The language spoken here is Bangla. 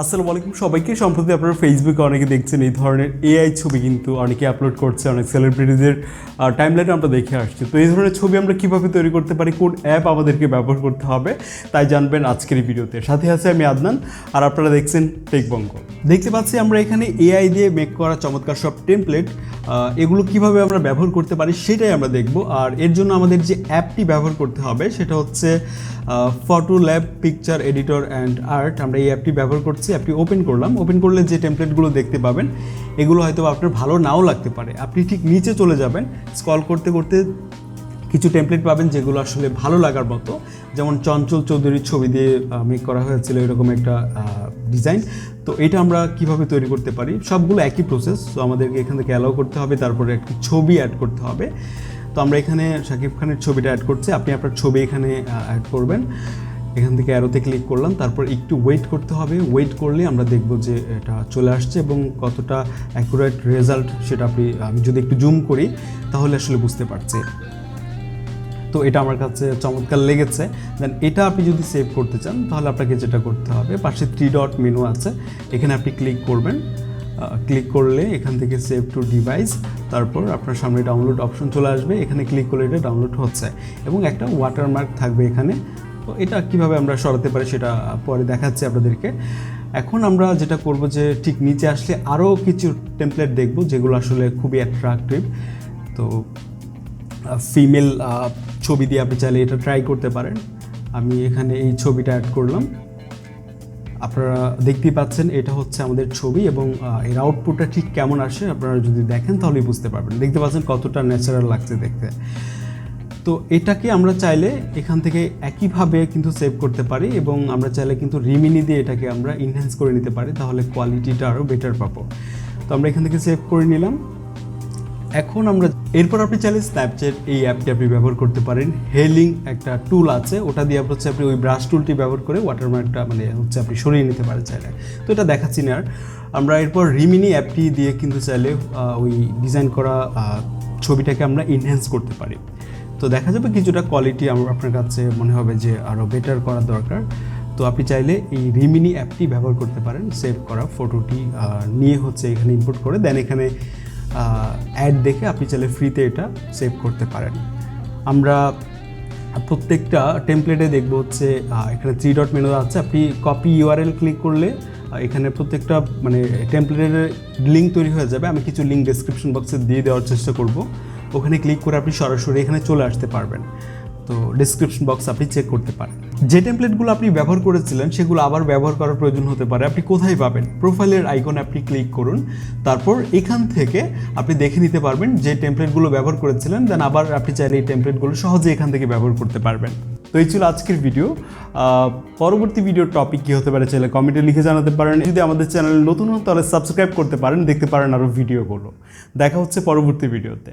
আসসালামু আলাইকুম সবাইকে। সম্প্রতি আপনারা ফেসবুকে অনেকে দেখছেন এই ধরনের এআই ছবি কিন্তু অনেকে আপলোড করছে, অনেক সেলিব্রিটিদের টাইমলাইনে আমরা দেখে আসছি। তো এই ধরনের ছবি আমরা কীভাবে তৈরি করতে পারি, কোন অ্যাপ আমাদেরকে ব্যবহার করতে হবে, তাই জানবেন আজকের এই ভিডিওতে। সাথে আছে আমি আদনান, আর আপনারা দেখছেন টেক বঙ্গো। দেখতে পাচ্ছি আমরা এখানে এআই দিয়ে মেক করা চমৎকার সব টেমপ্লেট, এগুলো কিভাবে আমরা ব্যবহার করতে পারি সেটাই আমরা দেখব। আর এর জন্য আমাদের যে অ্যাপটি ব্যবহার করতে হবে সেটা হচ্ছে Photolab picture editor and art. আমরা এই অ্যাপটি ব্যবহার করছি। অ্যাপটি ওপেন করলাম। ওপেন করলে যে টেমপ্লেটগুলো দেখতে পাবেন এগুলো হয়তো আপনার ভালো নাও লাগতে পারে। আপনি ঠিক নিচে চলে যাবেন, স্ক্রল করতে করতে কিছু টেমপ্লেট পাবেন যেগুলো আসলে ভালো লাগার মতো, যেমন চঞ্চল চৌধুরীর ছবি দিয়ে মেক করা হয়েছিল এরকম একটা ডিজাইন। তো এটা আমরা কিভাবে তৈরি করতে পারি, সবগুলো একই প্রসেস। তো আমাদেরকে এখান থেকে অ্যালাউ করতে হবে, তারপরে একটি ছবি অ্যাড করতে হবে। তো আমরা এখানে শাকিব খানের ছবিটা অ্যাড করছি। আপনি আপনার ছবি এখানে অ্যাড করবেন। এখান থেকে অ্যারোতে ক্লিক করলাম, তারপর একটু ওয়েট করতে হবে। ওয়েট করলে আমরা দেখব যে এটা চলে আসছে এবং কতটা অ্যাকুরেট রেজাল্ট সেটা আমি যদি একটু জুম করি তাহলে আসলে বুঝতে পারছি। তো এটা আমার কাছে চমৎকার লেগেছে। দেন এটা আপনি যদি সেভ করতে চান তাহলে আপনাকে যেটা করতে হবে, পাশে 3 ডট মেনু আছে, এখানে আপনি ক্লিক করবেন। ক্লিক করলে এখান থেকে সেভ টু ডিভাইস, তারপর আপনার সামনে ডাউনলোড অপশন চলে আসবে। এখানে ক্লিক করলে এটা ডাউনলোড হচ্ছে এবং একটা ওয়াটারমার্ক থাকবে এখানে। তো এটা কিভাবে আমরা সরাতে পারি সেটা পরে দেখাচ্ছি আপনাদেরকে। এখন আমরা যেটা করব যে ঠিক নিচে আসলে আরও কিছু টেমপ্লেট দেখব যেগুলো আসলে খুবই অ্যাট্রাকটিভ। তো ফিমেল ছবি দিয়ে আপনি চাইলে এটা ট্রাই করতে পারেন। আমি এখানে এই ছবিটা অ্যাড করলাম। আপনারা দেখতেই পাচ্ছেন এটা হচ্ছে আমাদের ছবি এবং এর আউটপুটটা ঠিক কেমন আসে আপনারা যদি দেখেন তাহলেই বুঝতে পারবেন। দেখতে পাচ্ছেন কতটা ন্যাচারাল লাগছে দেখতে। তো এটাকে আমরা চাইলে এখান থেকে একইভাবে কিন্তু সেভ করতে পারি এবং আমরা চাইলে কিন্তু রিমিনি দিয়ে এটাকে আমরা ইনহ্যান্স করে নিতে পারি, তাহলে কোয়ালিটিটা আরও বেটার পাবো। তো আমরা এখান থেকে সেভ করে নিলাম। এখন আমরা এরপর আপনি চাইলে স্ন্যাপচ্যাট এই অ্যাপটি আপনি ব্যবহার করতে পারেন। হেলিং একটা টুল আছে, ওটা দিয়ে আপনি ওই ব্রাশ টুলটি ব্যবহার করে ওয়াটারমার্কটা আপনি সরিয়ে নিতে পারেন চাইলে। তো এটা দেখাচ্ছি না আর। আমরা এরপর রিমিনি অ্যাপটি দিয়ে কিন্তু চাইলে ওই ডিজাইন করা ছবিটাকে আমরা ইনহ্যান্স করতে পারি। তো দেখা যাবে কিছুটা কোয়ালিটি আপনার কাছে মনে হবে যে আরও বেটার করা দরকার। তো আপনি চাইলে এই রিমিনি অ্যাপটি ব্যবহার করতে পারেন। সেভ করা ফটোটি নিয়ে এখানে ইনপুট করে দেন এখানে অ্যাড দেখে আপনি চাইলে ফ্রিতে এটা সেভ করতে পারেন। আমরা প্রত্যেকটা টেমপ্লেটে দেখব হচ্ছে এখানে 3 ডট মেনু আছে। আপনি কপি ইউআরএল ক্লিক করলে এখানে প্রত্যেকটা টেমপ্লেটের লিঙ্ক তৈরি হয়ে যাবে। আমি কিছু লিঙ্ক ডেসক্রিপশন বক্সে দিয়ে দেওয়ার চেষ্টা করব। ওখানে ক্লিক করে আপনি সরাসরি এখানে চলে আসতে পারবেন। তো ডেসক্রিপশন বক্স আপনি চেক করতে পারেন। যে টেমপ্লেটগুলো আপনি ব্যবহার করেছিলেন সেগুলো আবার ব্যবহার করার প্রয়োজন হতে পারে। আপনি কোথায় পাবেন? প্রোফাইলের আইকনে আপনি ক্লিক করুন, তারপর এখান থেকে আপনি দেখে নিতে পারবেন যে টেমপ্লেটগুলো ব্যবহার করেছিলেন। দেন আবার আপনি চাইলে এই টেমপ্লেটগুলো সহজে এখান থেকে ব্যবহার করতে পারবেন। তো এই ছিল আজকের ভিডিও। পরবর্তী ভিডিওর টপিক কী হতে পারে চাইলে কমেন্টে লিখে জানাতে পারেন। যদি আমাদের চ্যানেল নতুন হন তাহলে সাবস্ক্রাইব করতে পারেন, দেখতে পারেন আরও ভিডিওগুলো। দেখা হচ্ছে পরবর্তী ভিডিওতে।